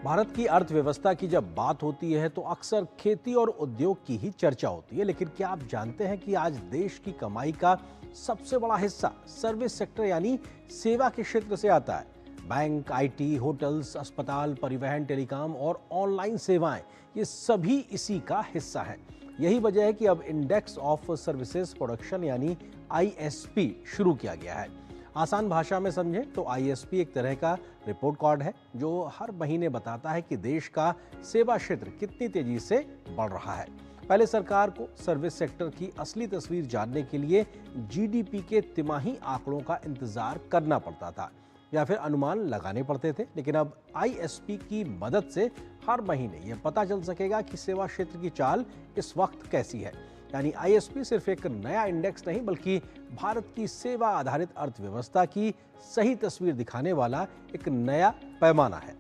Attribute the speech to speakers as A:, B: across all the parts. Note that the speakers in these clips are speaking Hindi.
A: भारत की अर्थव्यवस्था की जब बात होती है तो अक्सर खेती और उद्योग की ही चर्चा होती है, लेकिन क्या आप जानते हैं कि आज देश की कमाई का सबसे बड़ा हिस्सा सर्विस सेक्टर यानी सेवा के क्षेत्र से आता है। बैंक, आईटी, होटल्स, अस्पताल, परिवहन, टेलीकॉम और ऑनलाइन सेवाएं, ये सभी इसी का हिस्सा है। यही वजह है कि अब इंडेक्स ऑफ सर्विसेज प्रोडक्शन यानी आईएसपी शुरू किया गया है। आसान भाषा में समझें तो आईएसपी एक तरह का रिपोर्ट कार्ड है जो हर महीने बताता है कि देश का सेवा क्षेत्र कितनी तेजी से बढ़ रहा है। पहले सरकार को सर्विस सेक्टर की असली तस्वीर जानने के लिए जीडीपी के तिमाही आंकड़ों का इंतजार करना पड़ता था या फिर अनुमान लगाने पड़ते थे, लेकिन अब आईएसपी की मदद से हर महीने यह पता चल सकेगा कि सेवा क्षेत्र की चाल इस वक्त कैसी है। यानी आईएसपी सिर्फ एक नया इंडेक्स नहीं बल्कि भारत की सेवा आधारित अर्थव्यवस्था की सही तस्वीर दिखाने वाला एक नया पैमाना है।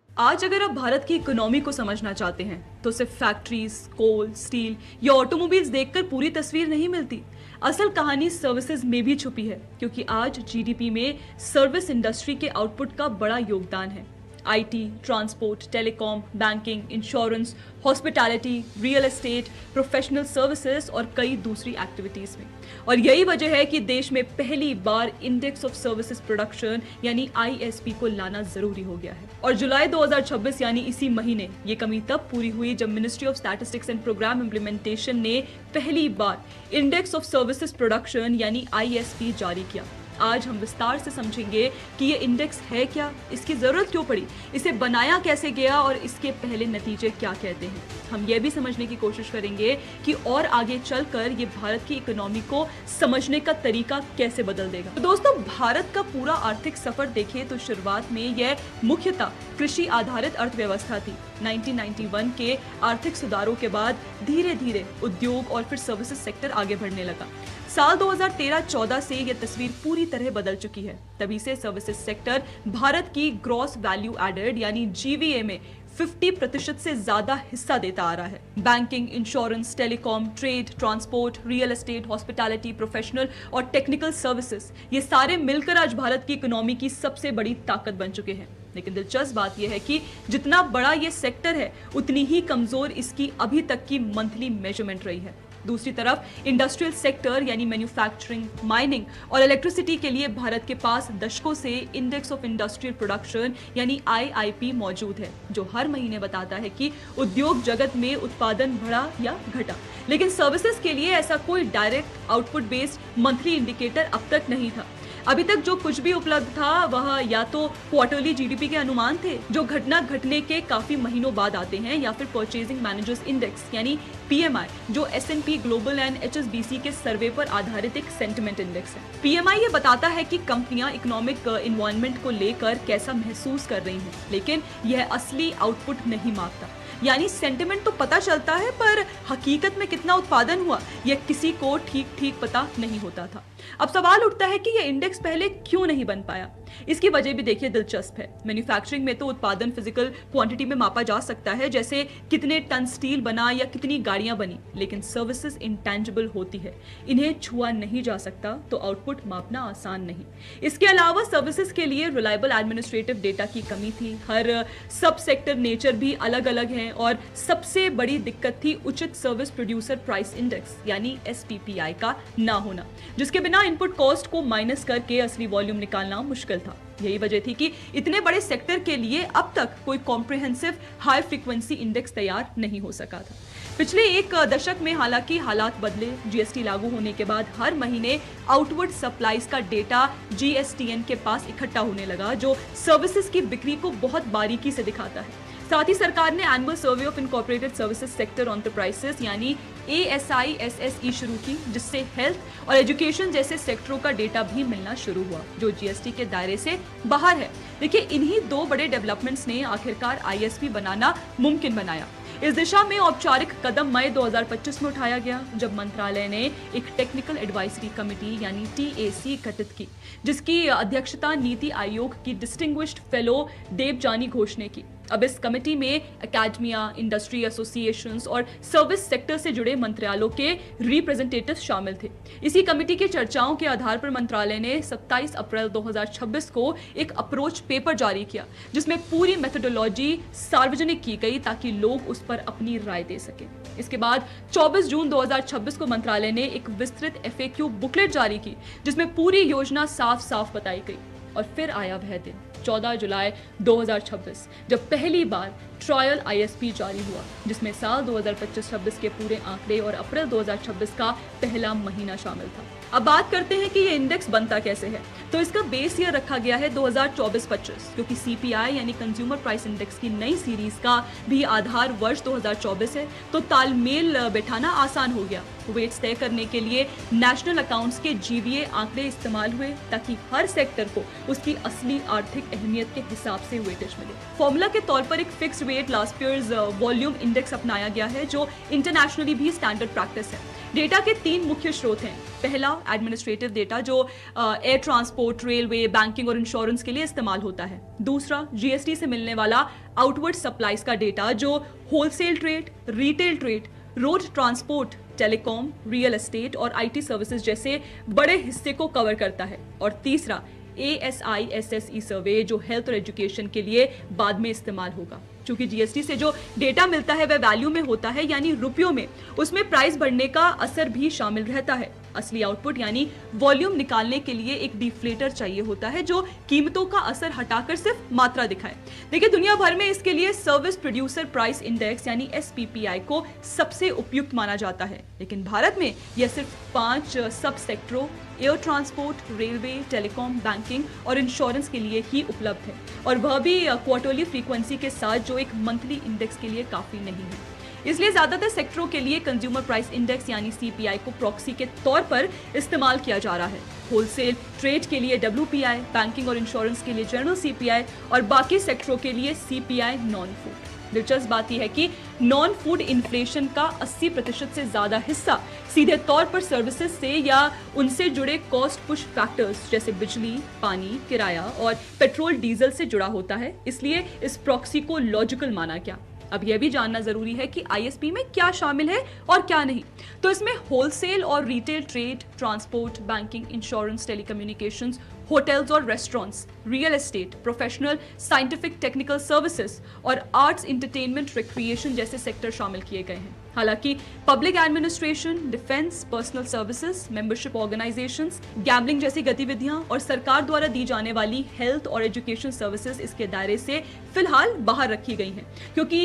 B: आज अगर आप भारत की इकोनॉमी को समझना चाहते हैं तो सिर्फ फैक्ट्रीज, कोल, स्टील या ऑटोमोबाइल्स देखकर पूरी तस्वीर नहीं मिलती। असल कहानी सर्विसेज में भी छुपी है, क्योंकि आज जीडीपी में सर्विस इंडस्ट्री के आउटपुट का बड़ा योगदान है। IT, transport, telecom, banking, insurance, hospitality, real estate, professional services और कई दूसरी एक्टिविटीज में। और यही वजह है कि देश में पहली बार इंडेक्स ऑफ सर्विसेज प्रोडक्शन यानी आईएसपी को लाना जरूरी हो गया है। और जुलाई 2026 यानी इसी महीने ये कमी तब पूरी हुई जब ministry of statistics and programme implementation ने पहली बार इंडेक्स ऑफ सर्विसेज प्रोडक्शन यानी आईएसपी जारी किया। आज हम विस्तार से समझेंगे कि ये इंडेक्स है क्या, इसकी जरूरत क्यों पड़ी, इसे बनाया कैसे गया और इसके पहले नतीजे क्या कहते हैं। हम ये भी समझने की कोशिश करेंगे कि और आगे चलकर ये भारत की इकोनॉमी को समझने का तरीका कैसे बदल देगा। तो दोस्तों, भारत का पूरा आर्थिक सफर देखें तो शुरुआत में यह मुख्यतः कृषि आधारित अर्थव्यवस्था थी। 1991 के आर्थिक सुधारों के बाद धीरे धीरे उद्योग और फिर सर्विसेज सेक्टर आगे बढ़ने लगा। साल 2013-14 से यह तस्वीर पूरी तरह बदल चुकी है। तभी से सर्विसेज सेक्टर भारत की ग्रॉस वैल्यू एडेड यानी जीवीए में 50% से ज्यादा हिस्सा देता आ रहा है। Banking, insurance, telecom, trade, transport, real estate, hospitality, professional और टेक्निकल सर्विसेज, ये सारे मिलकर आज भारत की इकोनॉमी की सबसे बड़ी ताकत बन चुके हैं। लेकिन दिलचस्प बात यह है कि जितना बड़ा ये सेक्टर है उतनी ही कमजोर इसकी अभी तक की मंथली मेजरमेंट रही है। दूसरी तरफ इंडस्ट्रियल सेक्टर यानी मैन्युफैक्चरिंग, माइनिंग और इलेक्ट्रिसिटी के लिए भारत के पास दशकों से इंडेक्स ऑफ इंडस्ट्रियल प्रोडक्शन यानी आईआईपी मौजूद है, जो हर महीने बताता है कि उद्योग जगत में उत्पादन बढ़ा या घटा। लेकिन सर्विसेज के लिए ऐसा कोई direct output based monthly indicator अब तक नहीं था। अभी तक जो कुछ भी उपलब्ध था वह या तो क्वार्टरली जीडीपी के अनुमान थे जो घटना घटने के काफी महीनों बाद आते हैं, या फिर परचेजिंग मैनेजर्स इंडेक्स यानी पीएमआई जो एसएनपी ग्लोबल एंड एचएसबीसी के सर्वे पर आधारित एक सेंटिमेंट इंडेक्स है। पीएमआई ये बताता है कि कंपनियां इकोनॉमिक एनवायरनमेंट को लेकर कैसा महसूस कर रही हैं, लेकिन यह असली आउटपुट नहीं मापता। यानी सेंटिमेंट तो पता चलता है पर हकीकत में कितना उत्पादन हुआ यह किसी को ठीक पता नहीं होता था। अब सवाल उठता है कि यह इंडेक्स पहले क्यों नहीं बन पाया। इसकी वजह भी देखिए दिलचस्प है। मैन्युफैक्चरिंग में तो उत्पादन फिजिकल क्वांटिटी में मापा जा सकता है, जैसे कितने टन स्टील बना या कितनी गाड़ियां बनी, लेकिन सर्विसेज इंटेंजिबल होती है, इन्हें छुआ नहीं जा सकता, तो आउटपुट मापना आसान नहीं। इसके अलावा सर्विसेज के लिए रिलायबल एडमिनिस्ट्रेटिव डेटा की कमी थी। हर सब सेक्टर नेचर भी अलग अलग है और सबसे बड़ी दिक्कत थी उचित सर्विस प्रोड्यूसर प्राइस इंडेक्स यानी एसपीपीआई का ना होना, जिसके बिना इनपुट कॉस्ट को माइनस करके असली वॉल्यूम निकालना मुश्किल था। यही वजह थी कि इतने बड़े सेक्टर के लिए अब तक कोई कॉम्प्रिहेंसिव हाई फ्रीक्वेंसी इंडेक्स तैयार नहीं हो सका था। पिछले एक दशक में हालांकि हालात बदले। जीएसटी लागू होने के बाद हर महीने आउटवर्ड सप्लाईज का डेटा जीएसटीएन के पास इकट्ठा होने लगा, जो सर्विसेज की बिक्री को बहुत बारीकी से दिखाता है। साथ ही सरकार ने annual survey of incorporated services sector enterprises यानी ASISSE शुरू की, जिससे हेल्थ और एजुकेशन जैसे सेक्टरों का डेटा भी मिलना शुरू हुआ, जो जीएसटी के दायरे से बाहर है। देखिए, इन्हीं दो बड़े डेवलपमेंट्स ने आखिरकार आईएसपी बनाना मुमकिन बनाया। इस दिशा में औपचारिक कदम मई 2025 में उठाया गया, जब मंत्रालय ने एक टेक्निकल एडवाइजरी कमेटी यानी TAC गठित की, जिसकी अध्यक्षता नीति आयोग की डिस्टिंग्विश्ड फेलो देवजानी घोष ने की। अब इस कमेटी में एकेडमिया, इंडस्ट्री एसोसिएशंस और सर्विस सेक्टर से जुड़े मंत्रालयों के रिप्रेजेंटेटिव्स शामिल थे। इसी कमेटी की चर्चाओं के आधार पर मंत्रालय ने 27 अप्रैल 2026 को एक अप्रोच पेपर जारी किया, जिसमें पूरी मेथोडोलॉजी सार्वजनिक की गई ताकि लोग उस पर अपनी राय दे सकें। इसके बाद 24 जून 2026 को मंत्रालय ने एक विस्तृत FAQ बुकलेट जारी की, जिसमें पूरी योजना साफ साफ बताई गई। और फिर आया वह दिन 14 जुलाई 2026, जब पहली बार ट्रायल ISP जारी हुआ, जिसमें साल 2025-26 के पूरे आंकड़े और अप्रैल 2026 का पहला महीना शामिल था। अब बात करते हैं कि ये इंडेक्स बनता कैसे है। तो इसका बेस ईयर रखा गया है 2024-25, क्योंकि CPI यानी कंज्यूमर प्राइस इंडेक्स की नई सीरीज का भी आधार वर्ष 2024 है, तो तालमेल बैठाना आसान हो गया। वेट्स तय करने के लिए नेशनल अकाउंट्स के GVA आंकड़े इस्तेमाल हुए, ताकि हर सेक्टर को उसकी असली आर्थिक अहमियत के हिसाब से वेटेज मिले। फॉर्मूला के तौर पर एक fixed weight last years volume index अपनाया गया है, जो इंटरनेशनली भी स्टैंडर्ड प्रैक्टिस है। डेटा के 3 मुख्य स्रोत हैं। पहला एडमिनिस्ट्रेटिव डेटा, जो एयर ट्रांसपोर्ट, रेलवे, बैंकिंग और इंश्योरेंस के लिए इस्तेमाल होता है। दूसरा GST से मिलने वाला आउटवर्ड सप्लाईज का डेटा, जो wholesale trade, retail trade, road transport, telecom, real estate और IT सर्विसेज जैसे बड़े हिस्से को कवर करता है। और तीसरा ASI SSE सर्वे, जो हेल्थ और एजुकेशन के लिए बाद में इस्तेमाल होगा। चूंकि GST से जो डेटा मिलता है वह वैल्यू में होता है, यानी रुपयों में, उसमें प्राइस बढ़ने का असर भी शामिल रहता है। असली आउटपुट यानी वॉल्यूम निकालने के लिए एक डिफ्लेटर चाहिए होता है, जो कीमतों का असर हटाकर सिर्फ मात्रा दिखाए। देखिए, दुनिया भर में इसके लिए सर्विस प्रोड्यूसर प्राइस इंडेक्स यानी SPPI को सबसे उपयुक्त माना जाता है, लेकिन भारत में यह सिर्फ 5 सब सेक्टरों air transport, railway, telecom, banking और इंश्योरेंस के लिए ही उपलब्ध है, और वह भी क्वार्टरली फ्रीक्वेंसी के साथ, जो एक मंथली इंडेक्स के लिए काफी नहीं है। इसलिए ज्यादातर सेक्टरों के लिए कंज्यूमर प्राइस इंडेक्स यानी CPI को प्रॉक्सी के तौर पर इस्तेमाल किया जा रहा है। होलसेल ट्रेड के लिए WPI, बैंकिंग और इंश्योरेंस के लिए जनरल CPI और बाकी सेक्टरों के लिए CPI नॉन फूड। दिलचस्प बात यह है कि नॉन फूड इन्फ्लेशन का 80% से ज्यादा हिस्सा सीधे तौर पर सर्विसेज से या उनसे जुड़े कॉस्ट पुश फैक्टर्स जैसे बिजली, पानी, किराया और पेट्रोल डीजल से जुड़ा होता है। इसलिए इस प्रॉक्सी को लॉजिकल माना गया। अब यह भी जानना जरूरी है कि ISP में क्या शामिल है और क्या नहीं। तो इसमें होलसेल और retail trade, transport, banking, insurance, telecommunications, hotels और restaurants, real estate, professional, scientific, technical services और आर्ट्स, एंटरटेनमेंट, रिक्रिएशन जैसे सेक्टर शामिल किए गए हैं। हालांकि public administration, defence, personal services, membership organisations, gambling जैसी गतिविधियां और सरकार द्वारा दी जाने वाली हेल्थ और एजुकेशन सर्विसेज इसके दायरे से फिलहाल बाहर रखी गई हैं, क्योंकि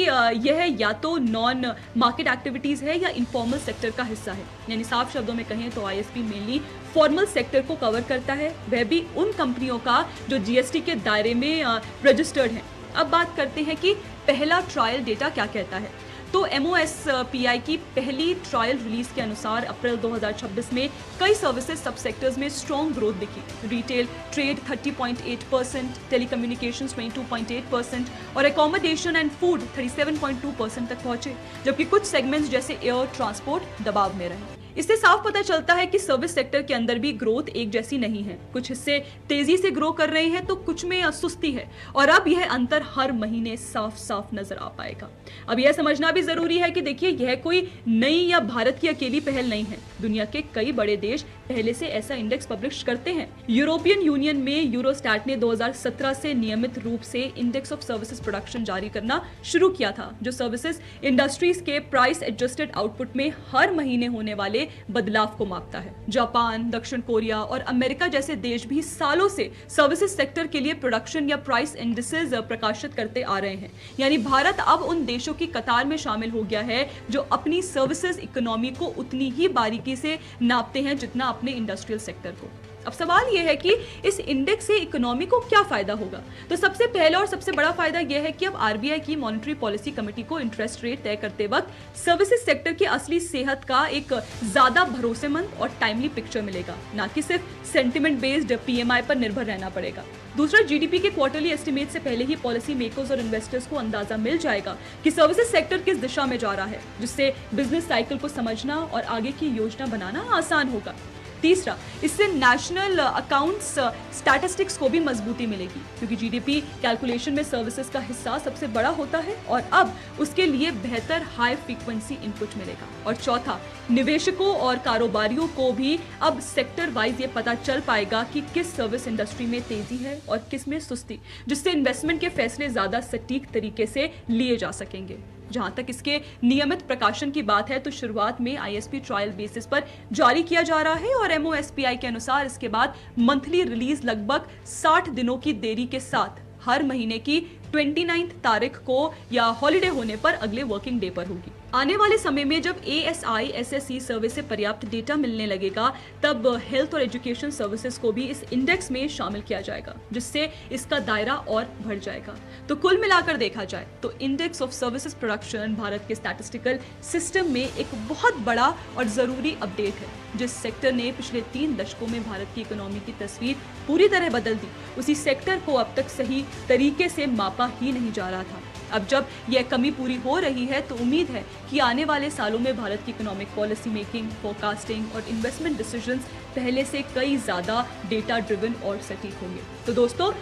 B: यह या तो नॉन मार्केट एक्टिविटीज है या इनफॉर्मल सेक्टर का हिस्सा है। यानी साफ शब्दों में कहें तो ISP मेनली फॉर्मल सेक्टर को कवर करता है, वह भी उन कंपनियों का जो GST के दायरे में रजिस्टर्ड हैं। अब बात करते हैं कि पहला ट्रायल डेटा क्या कहता है। तो MOSPI की पहली ट्रायल रिलीज के अनुसार अप्रैल 2026 में कई सर्विसेज सब सेक्टर्स में स्ट्रॉन्ग ग्रोथ दिखी। रिटेल ट्रेड 30.8%, टेलीकम्युनिकेशंस 22.8% और एकोमोडेशन एंड फूड 37.2% तक पहुंचे, जबकि कुछ सेगमेंट्स जैसे एयर ट्रांसपोर्ट दबाव में रहे। इससे साफ पता चलता है कि सर्विस सेक्टर के अंदर भी ग्रोथ एक जैसी नहीं है। कुछ हिस्से तेजी से ग्रो कर रहे हैं तो कुछ में सुस्ती है, और अब यह अंतर हर महीने साफ साफ नजर आ पाएगा। अब यह समझना भी जरूरी है कि देखिए, यह कोई नई या भारत की अकेली पहल नहीं है। दुनिया के कई बड़े देश पहले से ऐसा इंडेक्स पब्लिश करते हैं। यूरोपियन यूनियन में यूरोस्टैट ने 2017 से नियमित रूप से इंडेक्स ऑफ सर्विसेज प्रोडक्शन जारी करना शुरू किया था, जो सर्विसेज इंडस्ट्रीज के प्राइस एडजस्टेड आउटपुट में हर महीने होने वाले बदलाव को मापता है। जापान, दक्षिण कोरिया और अमेरिका जैसे देश भी सालों से सर्विसेज सेक्टर के लिए प्रोडक्शन या प्राइस इंडिसेस प्रकाशित करते आ रहे हैं। यानी भारत अब उन देशों की कतार में शामिल हो गया है जो अपनी सर्विसेज इकोनॉमी को उतनी ही बारीकी से नापते हैं जितना अपने इंडस्ट्रियल सेक्टर को। अब सवाल यह है कि इस इंडेक्स से इकोनॉमी को क्या फायदा होगा। तो सबसे पहला और सबसे बड़ा फायदा यह है कि अब RBI की मॉनेटरी पॉलिसी कमेटी को इंटरेस्ट रेट तय करते वक्त सर्विसेज सेक्टर की असली सेहत का एक ज्यादा भरोसेमंद और टाइमली पिक्चर मिलेगा, ना कि सिर्फ सेंटिमेंट बेस्ड PMI पर निर्भर रहना पड़ेगा। दूसरा, GDP के क्वार्टरली एस्टिमेट से पहले ही पॉलिसी मेकर्स और इन्वेस्टर्स को अंदाजा मिल जाएगा कि सर्विसेज सेक्टर किस दिशा में जा रहा है, जिससे बिजनेस साइकिल को समझना और आगे की योजना बनाना आसान होगा। तीसरा, इससे नेशनल अकाउंट्स स्टैटिस्टिक्स को भी मजबूती मिलेगी, क्योंकि जीडीपी कैलकुलेशन में सर्विसेज का हिस्सा सबसे बड़ा होता है और अब उसके लिए बेहतर हाई फ्रीक्वेंसी इनपुट मिलेगा। और चौथा, निवेशकों और कारोबारियों को भी अब सेक्टर वाइज ये पता चल पाएगा कि किस सर्विस इंडस्ट्री में तेजी है और किस में सुस्ती, जिससे इन्वेस्टमेंट के फैसले ज्यादा सटीक तरीके से लिए जा सकेंगे। जहां तक इसके नियमित प्रकाशन की बात है तो शुरुआत में आईएसपी ट्रायल बेसिस पर जारी किया जा रहा है और एमओएसपीआई के अनुसार इसके बाद मंथली रिलीज लगभग 60 दिनों की देरी के साथ हर महीने की 29 तारीख को या हॉलिडे होने पर अगले वर्किंग डे पर होगी। आने वाले समय में जब एएसआई एसएससी सर्विस से पर्याप्त डेटा मिलने लगेगा तब हेल्थ और एजुकेशन सर्विसेज को भी इस इंडेक्स में शामिल किया जाएगा, जिससे इसका दायरा और बढ़ जाएगा। तो कुल मिलाकर देखा जाए तो index of services production Bharat के स्टैटिस्टिकल सिस्टम में एक बहुत बड़ा और जरूरी अपडेट है। जिस सेक्टर ने पिछले 3 दशकों में भारत की इकोनॉमी की तस्वीर पूरी तरह बदल दी, उसी सेक्टर को अब तक सही तरीके से मापा ही नहीं जा रहा था। अब जब यह कमी पूरी हो रही है तो उम्मीद है कि आने वाले सालों में भारत की इकोनॉमिक पॉलिसी मेकिंग, फोरकास्टिंग और इन्वेस्टमेंट डिसीजंस पहले से कई ज्यादा डेटा ड्रिवन और सटीक होंगे। तो दोस्तों,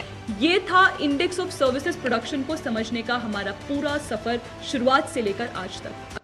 B: ये था इंडेक्स ऑफ सर्विसेज प्रोडक्शन को समझने का हमारा पूरा सफर शुरुआत से लेकर आज तक।